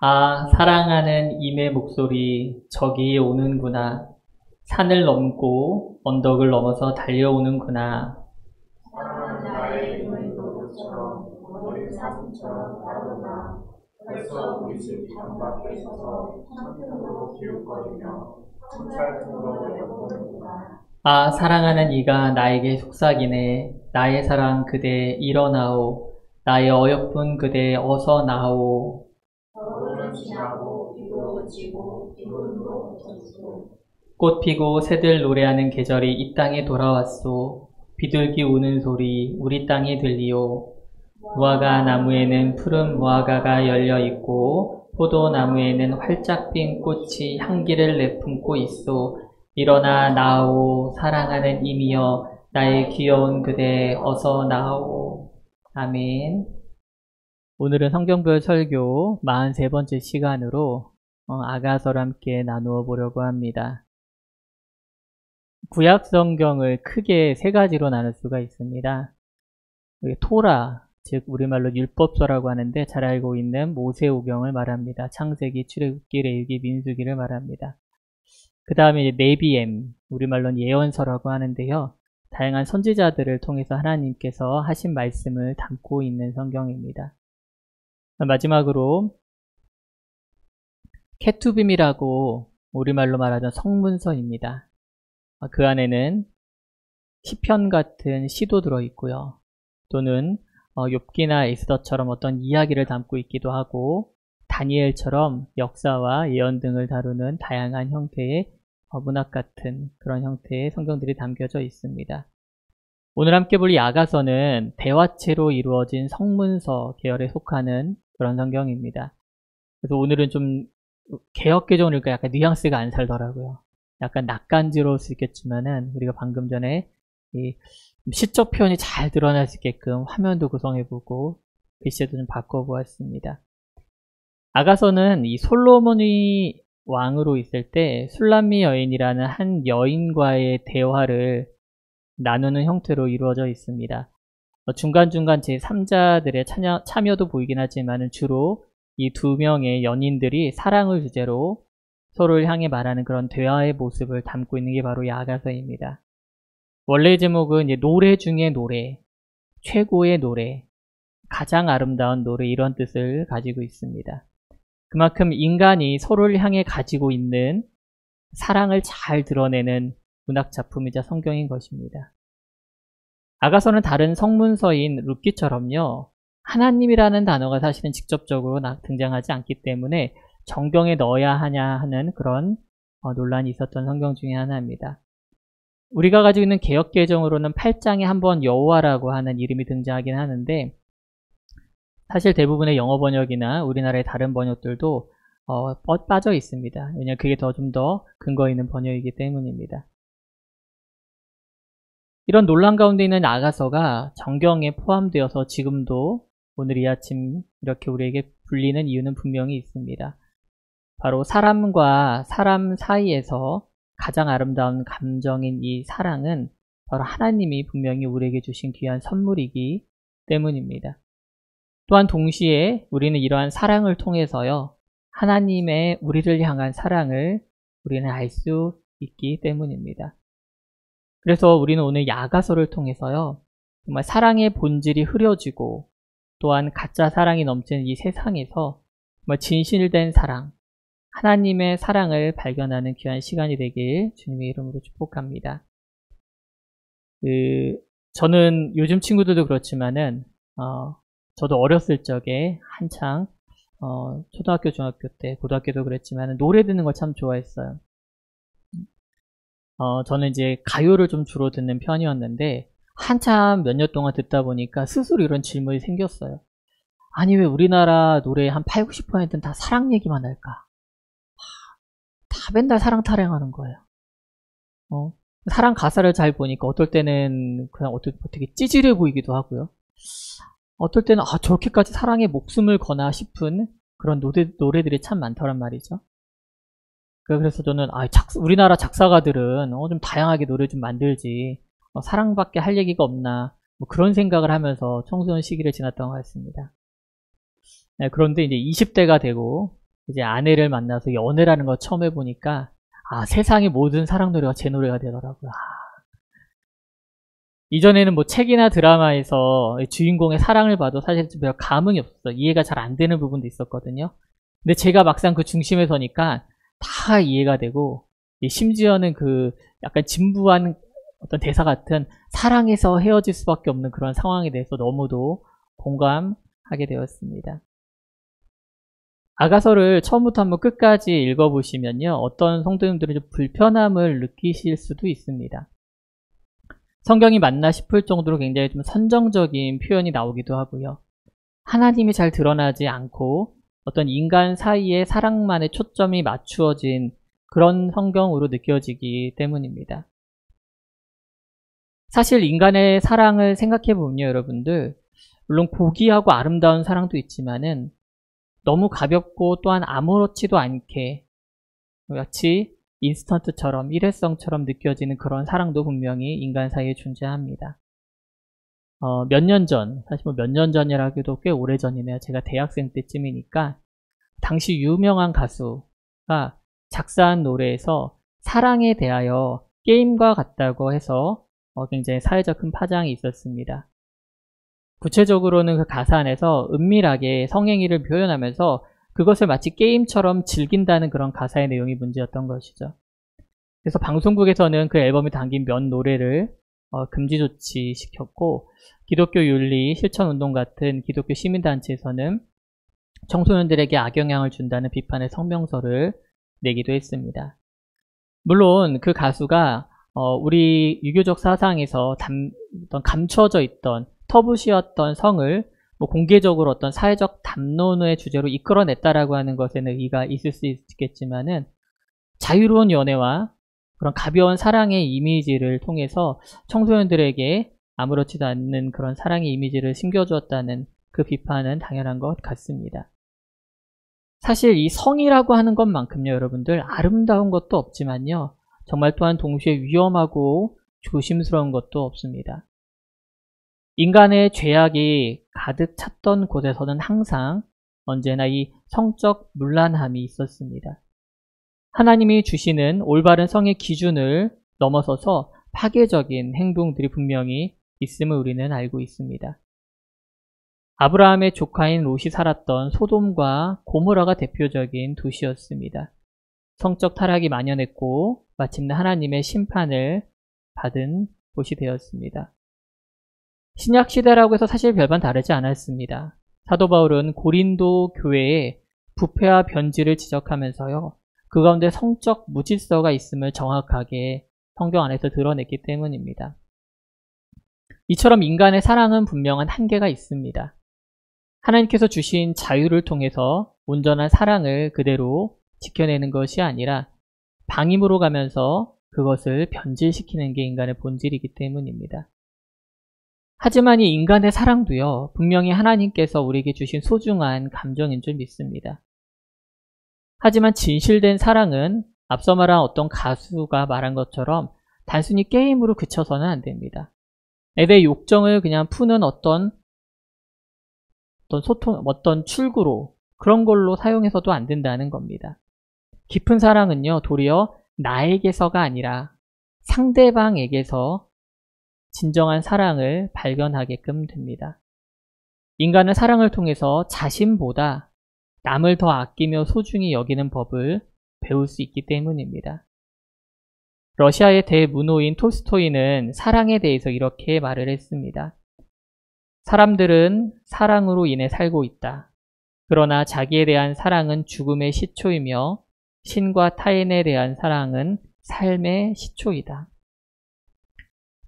아, 사랑하는 임의 목소리, 저기 오는구나. 산을 넘고 언덕을 넘어서 달려오는구나. 사랑하는 나의 이름은 노도처럼 머리는 사슴처럼 따르나 벌써 우리 집 방밖에 서서 창문으로 기웃거리며 정찰풍으로 엿보는구나. 아, 사랑하는 이가 나에게 속삭이네. 나의 사랑 그대 일어나오. 나의 어여쁜 그대 어서 나오. 겨울은 지나고 비도 그치고 비구름도 덮쳤소. 꽃 피고 새들 노래하는 계절이 이 땅에 돌아왔소. 비둘기 우는 소리 우리 땅에 들리오. 무화과 나무에는 푸른 무화과가 열려 있고 포도나무에는 활짝 핀 꽃이 향기를 내뿜고 있소. 일어나 나오 사랑하는 이미여 나의 귀여운 그대 어서 나오. 아멘. 오늘은 성경별 설교 43번째 시간으로 아가서를 함께 나누어 보려고 합니다. 구약 성경을 크게 세 가지로 나눌 수가 있습니다. 토라, 즉 우리말로 율법서라고 하는데 잘 알고 있는 모세오경을 말합니다. 창세기, 출애굽기, 레위기, 민수기를 말합니다. 그 다음에 네비엠, 우리말로는 예언서라고 하는데요. 다양한 선지자들을 통해서 하나님께서 하신 말씀을 담고 있는 성경입니다. 마지막으로 케투빔이라고 우리말로 말하던 성문서입니다. 그 안에는 시편 같은 시도 들어있고요. 또는 욥기나 에스더처럼 어떤 이야기를 담고 있기도 하고 다니엘처럼 역사와 예언 등을 다루는 다양한 형태의 문학 같은 그런 형태의 성경들이 담겨져 있습니다. 오늘 함께 볼 이 아가서는 대화체로 이루어진 성문서 계열에 속하는 그런 성경입니다. 그래서 오늘은 좀 개역개정을 읽으니까 약간 뉘앙스가 안 살더라고요. 약간 낯간지러울 수 있겠지만은 우리가 방금 전에 이 시적 표현이 잘 드러날 수 있게끔 화면도 구성해보고 글씨도 좀 바꿔보았습니다. 아가서는 이 솔로몬이 왕으로 있을 때 술람미 여인이라는 한 여인과의 대화를 나누는 형태로 이루어져 있습니다. 중간중간 제3자들의 참여도 보이긴 하지만 주로 이 두 명의 연인들이 사랑을 주제로 서로를 향해 말하는 그런 대화의 모습을 담고 있는 게 바로 이 아가서입니다. 원래 제목은 이제 노래 중에 노래, 최고의 노래, 가장 아름다운 노래 이런 뜻을 가지고 있습니다. 그만큼 인간이 서로를 향해 가지고 있는 사랑을 잘 드러내는 문학작품이자 성경인 것입니다. 아가서는 다른 성문서인 룻기처럼요. 하나님이라는 단어가 사실은 직접적으로 등장하지 않기 때문에 정경에 넣어야 하냐 하는 그런 논란이 있었던 성경 중에 하나입니다. 우리가 가지고 있는 개역개정으로는 8장에 한번 여호와라고 하는 이름이 등장하긴 하는데 사실 대부분의 영어 번역이나 우리나라의 다른 번역들도 빠져 있습니다. 왜냐하면 그게 좀 더 근거 있는 번역이기 때문입니다. 이런 논란 가운데 있는 아가서가 정경에 포함되어서 지금도 오늘 이 아침 이렇게 우리에게 불리는 이유는 분명히 있습니다. 바로 사람과 사람 사이에서 가장 아름다운 감정인 이 사랑은 바로 하나님이 분명히 우리에게 주신 귀한 선물이기 때문입니다. 또한 동시에 우리는 이러한 사랑을 통해서요, 하나님의 우리를 향한 사랑을 우리는 알 수 있기 때문입니다. 그래서 우리는 오늘 아가서를 통해서요, 정말 사랑의 본질이 흐려지고 또한 가짜 사랑이 넘치는 이 세상에서 정말 진실된 사랑, 하나님의 사랑을 발견하는 귀한 시간이 되길 주님의 이름으로 축복합니다. 저는 요즘 친구들도 그렇지만은 저도 어렸을 적에 한창 초등학교, 중학교 때, 고등학교도 그랬지만 노래 듣는 걸 참 좋아했어요. 저는 이제 가요를 좀 주로 듣는 편이었는데 한참 몇 년 동안 듣다 보니까 스스로 이런 질문이 생겼어요. 아니 왜 우리나라 노래 한 80, 90%는 다 사랑 얘기만 할까? 다 맨날 사랑 타령하는 거예요. 사랑 가사를 잘 보니까 어떨 때는 그냥 어떻게 찌질해 보이기도 하고요. 어떨 때는 저렇게까지 사랑에 목숨을 거나 싶은 그런 노래들이 참 많더란 말이죠. 그래서 저는 우리나라 작사가들은 좀 다양하게 노래 좀 만들지 사랑밖에 할 얘기가 없나 뭐 그런 생각을 하면서 청소년 시기를 지났던 것 같습니다. 네, 그런데 이제 20대가 되고 이제 아내를 만나서 연애라는 걸 처음 해보니까 세상의 모든 사랑 노래가 제 노래가 되더라고요. 이전에는 뭐 책이나 드라마에서 주인공의 사랑을 봐도 사실 별 감흥이 없었어요. 이해가 잘 안 되는 부분도 있었거든요. 근데 제가 막상 그 중심에 서니까 다 이해가 되고, 심지어는 그 약간 진부한 어떤 대사 같은 사랑에서 헤어질 수밖에 없는 그런 상황에 대해서 너무도 공감하게 되었습니다. 아가서를 처음부터 한번 끝까지 읽어보시면요, 어떤 성도님들은 좀 불편함을 느끼실 수도 있습니다. 성경이 맞나 싶을 정도로 굉장히 좀 선정적인 표현이 나오기도 하고요. 하나님이 잘 드러나지 않고 어떤 인간 사이의 사랑만에 초점이 맞추어진 그런 성경으로 느껴지기 때문입니다. 사실 인간의 사랑을 생각해보면요, 여러분들, 물론 고귀하고 아름다운 사랑도 있지만은 너무 가볍고 또한 아무렇지도 않게 마치 인스턴트처럼 일회성처럼 느껴지는 그런 사랑도 분명히 인간 사이에 존재합니다. 몇 년 전, 사실 뭐 몇 년 전이라 하기도 꽤 오래전이네요. 제가 대학생 때쯤이니까 당시 유명한 가수가 작사한 노래에서 사랑에 대하여 게임과 같다고 해서 굉장히 사회적 큰 파장이 있었습니다. 구체적으로는 그 가사 안에서 은밀하게 성행위를 표현하면서 그것을 마치 게임처럼 즐긴다는 그런 가사의 내용이 문제였던 것이죠. 그래서 방송국에서는 그 앨범에 담긴 몇 노래를 금지 조치시켰고, 기독교 윤리 실천운동 같은 기독교 시민단체에서는 청소년들에게 악영향을 준다는 비판의 성명서를 내기도 했습니다. 물론 그 가수가 우리 유교적 사상에서 어떤 감춰져 있던 터부시였던 성을 뭐 공개적으로 어떤 사회적 담론의 주제로 이끌어냈다라고 하는 것에는 의의가 있을 수 있겠지만은, 자유로운 연애와 그런 가벼운 사랑의 이미지를 통해서 청소년들에게 아무렇지도 않는 그런 사랑의 이미지를 심겨주었다는 그 비판은 당연한 것 같습니다. 사실 이 성이라고 하는 것만큼요, 여러분들, 아름다운 것도 없지만요, 정말 또한 동시에 위험하고 조심스러운 것도 없습니다. 인간의 죄악이 가득 찼던 곳에서는 항상 언제나 이 성적 문란함이 있었습니다. 하나님이 주시는 올바른 성의 기준을 넘어서서 파괴적인 행동들이 분명히 있음을 우리는 알고 있습니다. 아브라함의 조카인 롯이 살았던 소돔과 고모라가 대표적인 도시였습니다. 성적 타락이 만연했고 마침내 하나님의 심판을 받은 곳이 되었습니다. 신약시대라고 해서 사실 별반 다르지 않았습니다. 사도 바울은 고린도 교회의 부패와 변질을 지적하면서요, 그 가운데 성적 무질서가 있음을 정확하게 성경 안에서 드러냈기 때문입니다. 이처럼 인간의 사랑은 분명한 한계가 있습니다. 하나님께서 주신 자유를 통해서 온전한 사랑을 그대로 지켜내는 것이 아니라 방임으로 가면서 그것을 변질시키는 게 인간의 본질이기 때문입니다. 하지만 이 인간의 사랑도요, 분명히 하나님께서 우리에게 주신 소중한 감정인 줄 믿습니다. 하지만 진실된 사랑은 앞서 말한 어떤 가수가 말한 것처럼 단순히 게임으로 그쳐서는 안 됩니다. 애들의 욕정을 그냥 푸는 어떤 소통, 어떤 출구로, 그런 걸로 사용해서도 안 된다는 겁니다. 깊은 사랑은요, 도리어 나에게서가 아니라 상대방에게서 진정한 사랑을 발견하게끔 됩니다. 인간은 사랑을 통해서 자신보다 남을 더 아끼며 소중히 여기는 법을 배울 수 있기 때문입니다. 러시아의 대문호인 톨스토이는 사랑에 대해서 이렇게 말을 했습니다. 사람들은 사랑으로 인해 살고 있다. 그러나 자기에 대한 사랑은 죽음의 시초이며 신과 타인에 대한 사랑은 삶의 시초이다.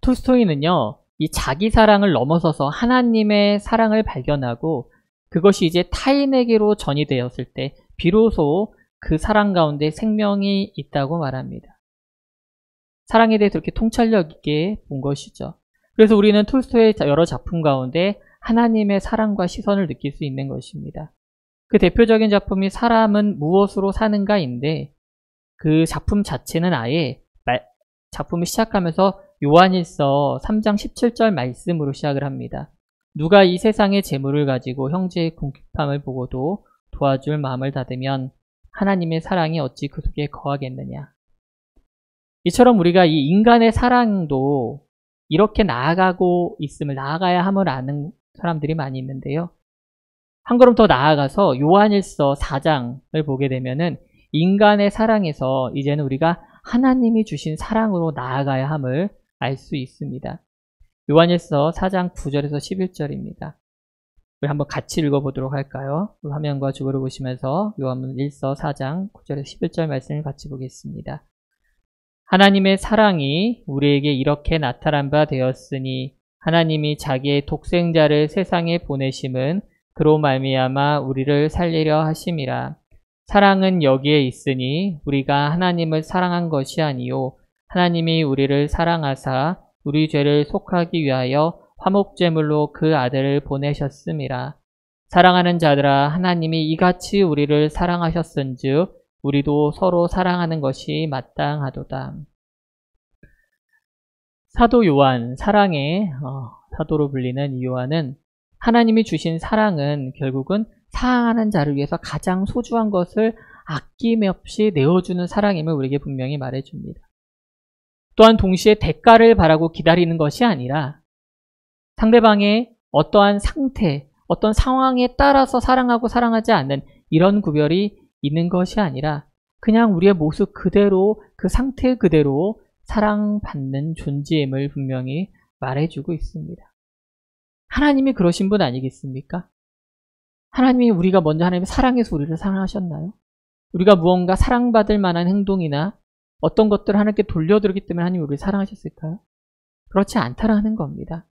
톨스토이는요, 이 자기 사랑을 넘어서서 하나님의 사랑을 발견하고 그것이 이제 타인에게로 전이되었을 때 비로소 그 사랑 가운데 생명이 있다고 말합니다. 사랑에 대해서 이렇게 통찰력 있게 본 것이죠. 그래서 우리는 톨스토이의 여러 작품 가운데 하나님의 사랑과 시선을 느낄 수 있는 것입니다. 그 대표적인 작품이 사람은 무엇으로 사는가인데, 그 작품 자체는 아예 작품을 시작하면서 요한일서 3장 17절 말씀으로 시작을 합니다. 누가 이 세상의 재물을 가지고 형제의 궁핍함을 보고도 도와줄 마음을 닫으면 하나님의 사랑이 어찌 그 속에 거하겠느냐. 이처럼 우리가 이 인간의 사랑도 이렇게 나아가야 함을 아는 사람들이 많이 있는데요. 한 걸음 더 나아가서 요한일서 4장을 보게 되면은 인간의 사랑에서 이제는 우리가 하나님이 주신 사랑으로 나아가야 함을 알 수 있습니다. 요한일서 4장 9절에서 11절입니다. 우리 한번 같이 읽어보도록 할까요? 화면과 주보를 보시면서 요한일서 4장 9절에서 11절 말씀을 같이 보겠습니다. 하나님의 사랑이 우리에게 이렇게 나타난 바 되었으니 하나님이 자기의 독생자를 세상에 보내심은 그로 말미암아 우리를 살리려 하심이라. 사랑은 여기에 있으니 우리가 하나님을 사랑한 것이 아니요 하나님이 우리를 사랑하사 우리 죄를 속하기 위하여 화목제물로 그 아들을 보내셨음이라. 사랑하는 자들아, 하나님이 이같이 우리를 사랑하셨은즉 우리도 서로 사랑하는 것이 마땅하도다. 사도 요한, 사랑의 사도로 불리는 이 요한은 하나님이 주신 사랑은 결국은 사랑하는 자를 위해서 가장 소중한 것을 아낌없이 내어주는 사랑임을 우리에게 분명히 말해줍니다. 또한 동시에 대가를 바라고 기다리는 것이 아니라 상대방의 어떠한 상태, 어떤 상황에 따라서 사랑하고 사랑하지 않는 이런 구별이 있는 것이 아니라 그냥 우리의 모습 그대로, 그 상태 그대로 사랑받는 존재임을 분명히 말해주고 있습니다. 하나님이 그러신 분 아니겠습니까? 하나님이 우리가 먼저 하나님의 사랑해서 우리를 사랑하셨나요? 우리가 무언가 사랑받을 만한 행동이나 어떤 것들을 하나님께 돌려드렸기 때문에 하나님이 우리를 사랑하셨을까요? 그렇지 않다라는 겁니다.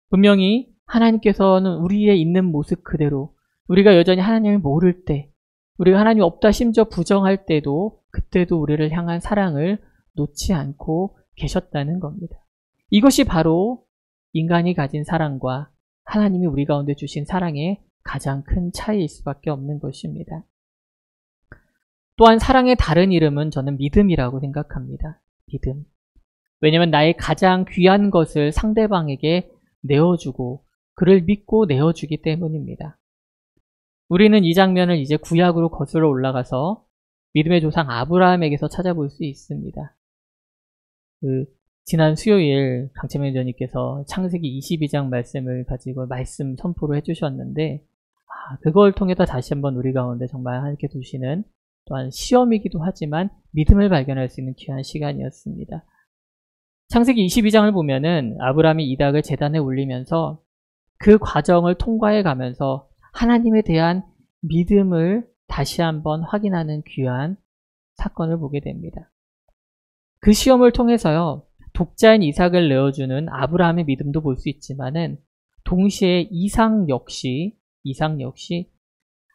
분명히 하나님께서는 우리의 있는 모습 그대로 우리가 여전히 하나님을 모를 때, 우리가 하나님이 없다 심지어 부정할 때도 그때도 우리를 향한 사랑을 놓지 않고 계셨다는 겁니다. 이것이 바로 인간이 가진 사랑과 하나님이 우리 가운데 주신 사랑의 가장 큰 차이일 수밖에 없는 것입니다. 또한 사랑의 다른 이름은 저는 믿음이라고 생각합니다. 믿음. 왜냐하면 나의 가장 귀한 것을 상대방에게 내어주고 그를 믿고 내어주기 때문입니다. 우리는 이 장면을 이제 구약으로 거슬러 올라가서 믿음의 조상 아브라함에게서 찾아볼 수 있습니다. 지난 수요일 강채명 전님께서 창세기 22장 말씀을 가지고 말씀 선포를 해주셨는데 그걸 통해서 다시 한번 우리 가운데 정말 하나님께 두시는 또한 시험이기도 하지만 믿음을 발견할 수 있는 귀한 시간이었습니다. 창세기 22장을 보면은 아브라함이 이삭을 제단에 올리면서 그 과정을 통과해 가면서 하나님에 대한 믿음을 다시 한번 확인하는 귀한 사건을 보게 됩니다. 그 시험을 통해서요, 독자인 이삭을 내어주는 아브라함의 믿음도 볼 수 있지만은 동시에 이삭 역시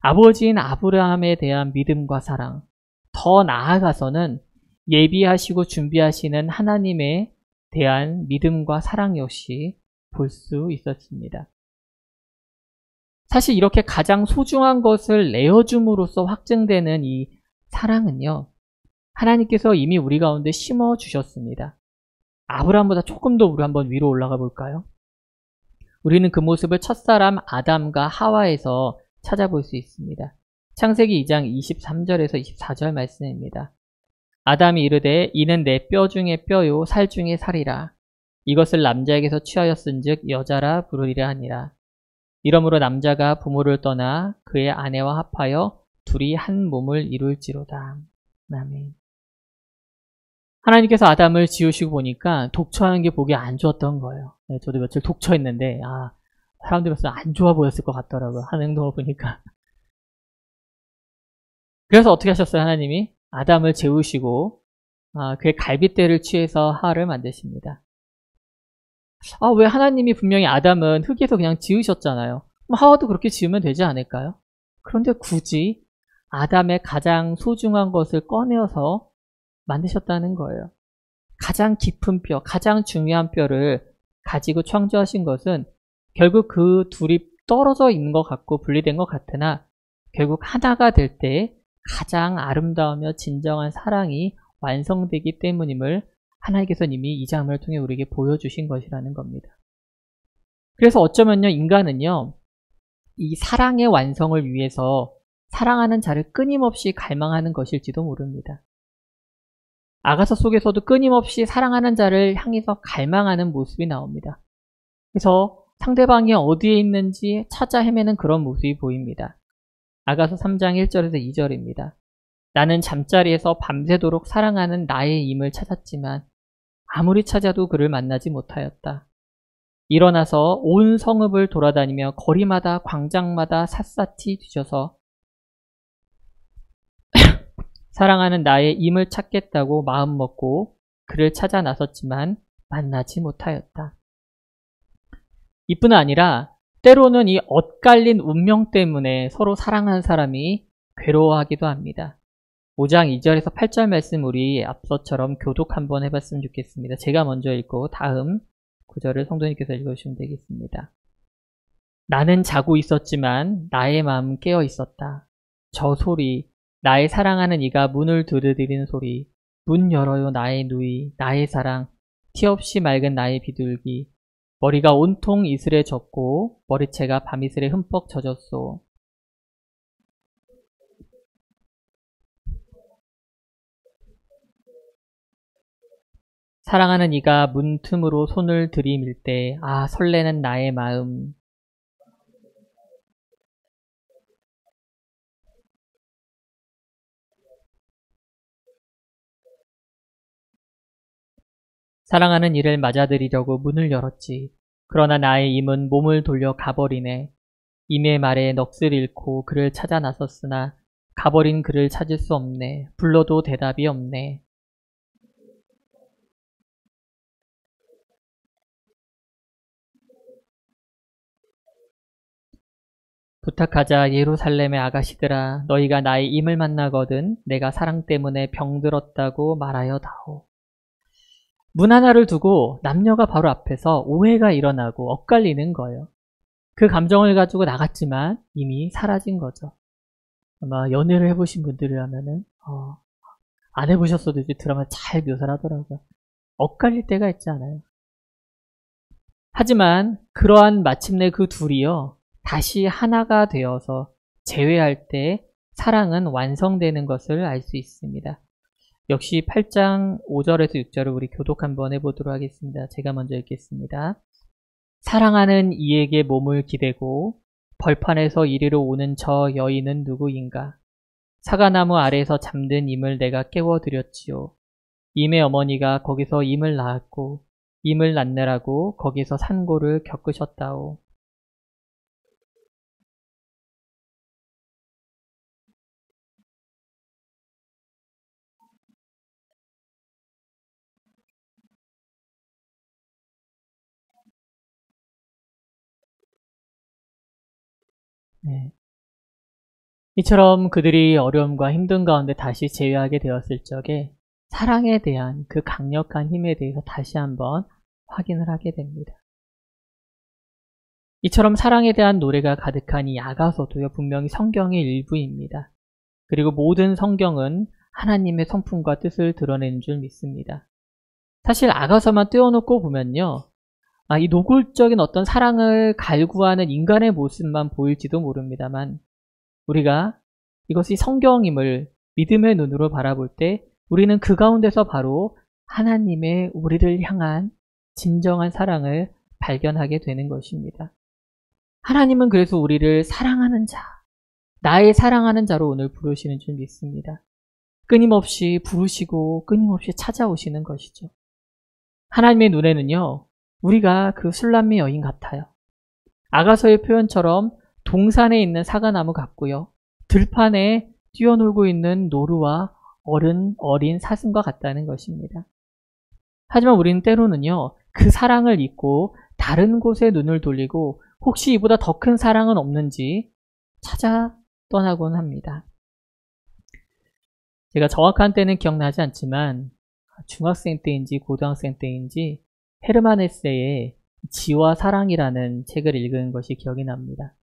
아버지인 아브라함에 대한 믿음과 사랑, 더 나아가서는 예비하시고 준비하시는 하나님에 대한 믿음과 사랑 역시 볼 수 있었습니다. 사실 이렇게 가장 소중한 것을 내어줌으로써 확증되는 이 사랑은요, 하나님께서 이미 우리 가운데 심어주셨습니다. 아브라함보다 조금 더 우리 한번 위로 올라가 볼까요? 우리는 그 모습을 첫사람 아담과 하와에서 찾아볼 수 있습니다. 창세기 2장 23절에서 24절 말씀입니다. 아담이 이르되 이는 내 뼈 중에 뼈요 살 중에 살이라. 이것을 남자에게서 취하였은즉 여자라 부르리라 하니라. 이러므로 남자가 부모를 떠나 그의 아내와 합하여 둘이 한 몸을 이룰지로다. 아멘. 하나님께서 아담을 지으시고 보니까 독처하는 게 보기 안 좋았던 거예요. 저도 며칠 독처했는데 사람들이 봤을 때 안 좋아 보였을 것 같더라고요. 하는 행동을 보니까. 그래서 어떻게 하셨어요? 하나님이 아담을 재우시고 그의 갈빗대를 취해서 하와를 만드십니다. 왜 하나님이 분명히 아담은 흙에서 그냥 지으셨잖아요. 그럼 하와도 그렇게 지으면 되지 않을까요? 그런데 굳이 아담의 가장 소중한 것을 꺼내어서 만드셨다는 거예요. 가장 깊은 뼈, 가장 중요한 뼈를 가지고 창조하신 것은 결국 그 둘이 떨어져 있는 것 같고 분리된 것 같으나 결국 하나가 될 때 가장 아름다우며 진정한 사랑이 완성되기 때문임을 하나님께서 이미 이 장면을 통해 우리에게 보여주신 것이라는 겁니다. 그래서 어쩌면요, 인간은요, 이 사랑의 완성을 위해서 사랑하는 자를 끊임없이 갈망하는 것일지도 모릅니다. 아가서 속에서도 끊임없이 사랑하는 자를 향해서 갈망하는 모습이 나옵니다. 그래서 상대방이 어디에 있는지 찾아 헤매는 그런 모습이 보입니다. 아가서 3장 1절에서 2절입니다. 나는 잠자리에서 밤새도록 사랑하는 나의 임을 찾았지만 아무리 찾아도 그를 만나지 못하였다. 일어나서 온 성읍을 돌아다니며 거리마다 광장마다 샅샅이 뒤져서 사랑하는 나의 임을 찾겠다고 마음먹고 그를 찾아 나섰지만 만나지 못하였다. 이뿐 아니라 때로는 이 엇갈린 운명 때문에 서로 사랑하는 사람이 괴로워하기도 합니다. 5장 2절에서 8절 말씀 우리 앞서처럼 교독 한번 해봤으면 좋겠습니다. 제가 먼저 읽고 다음 구절을 성도님께서 읽어주시면 되겠습니다. 나는 자고 있었지만 나의 마음은 깨어 있었다. 저 소리, 나의 사랑하는 이가 문을 두드리는 소리, 문 열어요 나의 누이, 나의 사랑, 티 없이 맑은 나의 비둘기, 머리가 온통 이슬에 젖고 머리채가 밤이슬에 흠뻑 젖었소. 사랑하는 이가 문틈으로 손을 들이밀 때, 아, 설레는 나의 마음. 사랑하는 이를 맞아들이려고 문을 열었지. 그러나 나의 임은 몸을 돌려 가버리네. 임의 말에 넋을 잃고 그를 찾아 나섰으나 가버린 그를 찾을 수 없네. 불러도 대답이 없네. 부탁하자 예루살렘의 아가씨들아, 너희가 나의 임을 만나거든 내가 사랑 때문에 병들었다고 말하여 다오. 문 하나를 두고 남녀가 바로 앞에서 오해가 일어나고 엇갈리는 거예요. 그 감정을 가지고 나갔지만 이미 사라진 거죠. 아마 연애를 해보신 분들이라면은 안 해보셨어도 이제 드라마 잘 묘사를 하더라고요. 엇갈릴 때가 있지 않아요. 하지만 그러한 마침내 그 둘이요 다시 하나가 되어서 재회할 때 사랑은 완성되는 것을 알 수 있습니다. 역시 8장 5절에서 6절을 우리 교독 한번 해보도록 하겠습니다. 제가 먼저 읽겠습니다. 사랑하는 이에게 몸을 기대고 벌판에서 이리로 오는 저 여인은 누구인가? 사과나무 아래에서 잠든 임을 내가 깨워드렸지요. 임의 어머니가 거기서 임을 낳았고 임을 낳느라고 거기서 산고를 겪으셨다오. 네. 이처럼 그들이 어려움과 힘든 가운데 다시 재회하게 되었을 적에 사랑에 대한 그 강력한 힘에 대해서 다시 한번 확인을 하게 됩니다. 이처럼 사랑에 대한 노래가 가득한 이 아가서도요 분명히 성경의 일부입니다. 그리고 모든 성경은 하나님의 성품과 뜻을 드러내는 줄 믿습니다. 사실 아가서만 떼어놓고 보면요 이 노골적인 어떤 사랑을 갈구하는 인간의 모습만 보일지도 모릅니다만 우리가 이것이 성경임을 믿음의 눈으로 바라볼 때 우리는 그 가운데서 바로 하나님의 우리를 향한 진정한 사랑을 발견하게 되는 것입니다. 하나님은 그래서 우리를 사랑하는 자, 나의 사랑하는 자로 오늘 부르시는 줄 믿습니다. 끊임없이 부르시고 끊임없이 찾아오시는 것이죠. 하나님의 눈에는요 우리가 그 술람미 여인 같아요. 아가서의 표현처럼 동산에 있는 사과나무 같고요. 들판에 뛰어놀고 있는 노루와 어린 사슴과 같다는 것입니다. 하지만 우리는 때로는요. 그 사랑을 잊고 다른 곳에 눈을 돌리고 혹시 이보다 더 큰 사랑은 없는지 찾아 떠나곤 합니다. 제가 정확한 때는 기억나지 않지만 중학생 때인지 고등학생 때인지 헤르만 헤세의 지와 사랑이라는 책을 읽은 것이 기억이 납니다.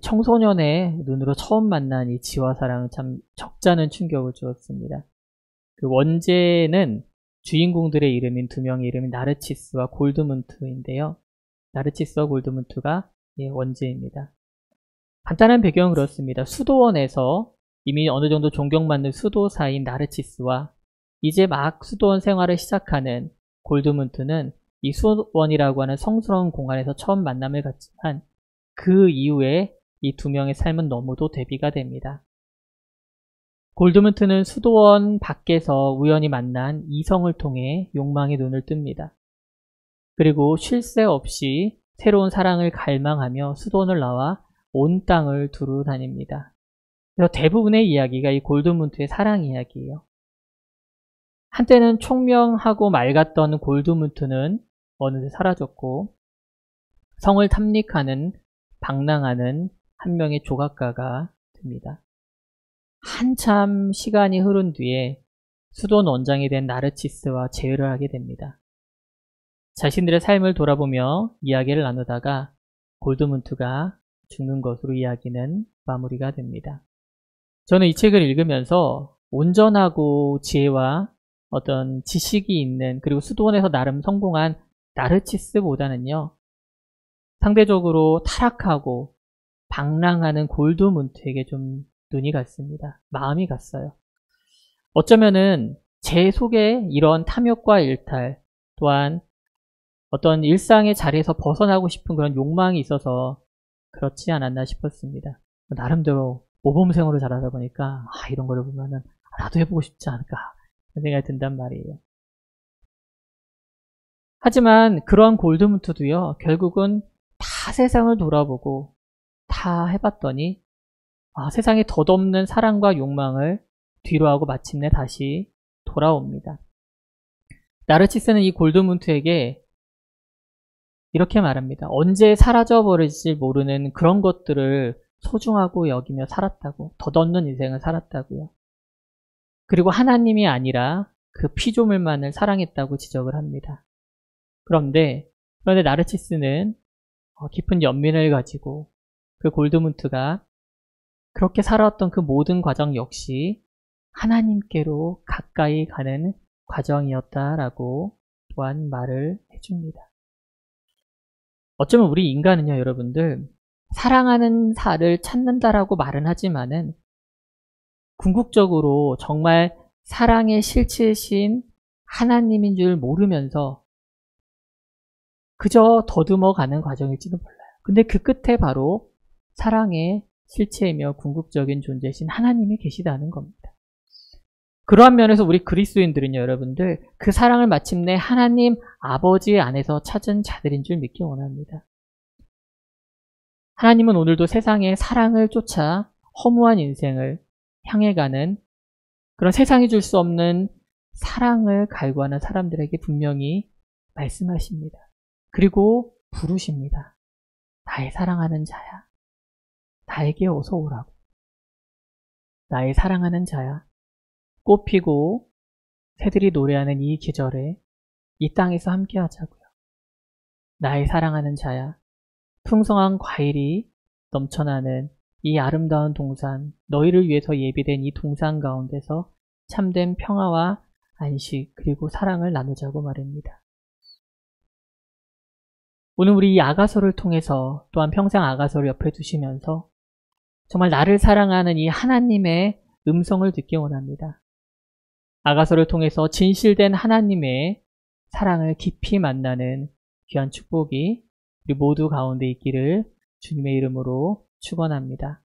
청소년의 눈으로 처음 만난 이 지와 사랑은 참 적잖은 충격을 주었습니다. 그 원제는 주인공들의 이름인 두 명의 이름이 나르치스와 골드문트인데요. 나르치스와 골드문트가 원제입니다. 간단한 배경은 그렇습니다. 수도원에서 이미 어느 정도 존경받는 수도사인 나르치스와 이제 막 수도원 생활을 시작하는 골드문트는 이 수도원이라고 하는 성스러운 공간에서 처음 만남을 갖지만 그 이후에 이 두 명의 삶은 너무도 대비가 됩니다. 골드문트는 수도원 밖에서 우연히 만난 이성을 통해 욕망의 눈을 뜹니다. 그리고 쉴 새 없이 새로운 사랑을 갈망하며 수도원을 나와 온 땅을 두루 다닙니다. 그래서 대부분의 이야기가 이 골드문트의 사랑 이야기예요. 한때는 총명하고 맑았던 골드문트는 어느새 사라졌고 성을 탐닉하는 방랑하는 한 명의 조각가가 됩니다. 한참 시간이 흐른 뒤에 수도원 원장이 된 나르치스와 재회를 하게 됩니다. 자신들의 삶을 돌아보며 이야기를 나누다가 골드문트가 죽는 것으로 이야기는 마무리가 됩니다. 저는 이 책을 읽으면서 온전하고 지혜와 어떤 지식이 있는 그리고 수도원에서 나름 성공한 나르치스보다는요, 상대적으로 타락하고 방랑하는 골드문트에게 좀 눈이 갔습니다. 마음이 갔어요. 어쩌면은 제 속에 이런 탐욕과 일탈 또한 어떤 일상의 자리에서 벗어나고 싶은 그런 욕망이 있어서 그렇지 않았나 싶었습니다. 나름대로 모범생으로 자라다 보니까 이런 거를 보면은 나도 해보고 싶지 않을까 그런 생각이 든단 말이에요. 하지만 그러한 골드문트도요, 결국은 다 세상을 돌아보고 다 해봤더니 세상에 덧없는 사랑과 욕망을 뒤로하고 마침내 다시 돌아옵니다. 나르치스는 이 골드문트에게 이렇게 말합니다. 언제 사라져버릴지 모르는 그런 것들을 소중하고 여기며 살았다고, 덧없는 인생을 살았다고요. 그리고 하나님이 아니라 그 피조물만을 사랑했다고 지적을 합니다. 그런데 나르치스는 깊은 연민을 가지고 그 골드문트가 그렇게 살아왔던 그 모든 과정 역시 하나님께로 가까이 가는 과정이었다라고 또한 말을 해줍니다. 어쩌면 우리 인간은요, 여러분들, 사랑하는 사를 찾는다라고 말은 하지만은 궁극적으로 정말 사랑의 실체신 하나님인 줄 모르면서 그저 더듬어가는 과정일지도 몰라요. 근데 그 끝에 바로 사랑의 실체이며 궁극적인 존재이신 하나님이 계시다는 겁니다. 그러한 면에서 우리 그리스도인들은요, 여러분들, 그 사랑을 마침내 하나님 아버지 안에서 찾은 자들인 줄 믿기 원합니다. 하나님은 오늘도 세상의 사랑을 쫓아 허무한 인생을 향해 가는 그런 세상이 줄 수 없는 사랑을 갈구하는 사람들에게 분명히 말씀하십니다. 그리고 부르십니다. 나의 사랑하는 자야. 나에게 어서 오라고. 나의 사랑하는 자야. 꽃 피고 새들이 노래하는 이 계절에 이 땅에서 함께 하자고요. 나의 사랑하는 자야. 풍성한 과일이 넘쳐나는 이 아름다운 동산, 너희를 위해서 예비된 이 동산 가운데서 참된 평화와 안식 그리고 사랑을 나누자고 말입니다. 오늘 우리 이 아가서를 통해서 또한 평생 아가서를 옆에 두시면서 정말 나를 사랑하는 이 하나님의 음성을 듣기 원합니다. 아가서를 통해서 진실된 하나님의 사랑을 깊이 만나는 귀한 축복이 우리 모두 가운데 있기를 주님의 이름으로 축원합니다.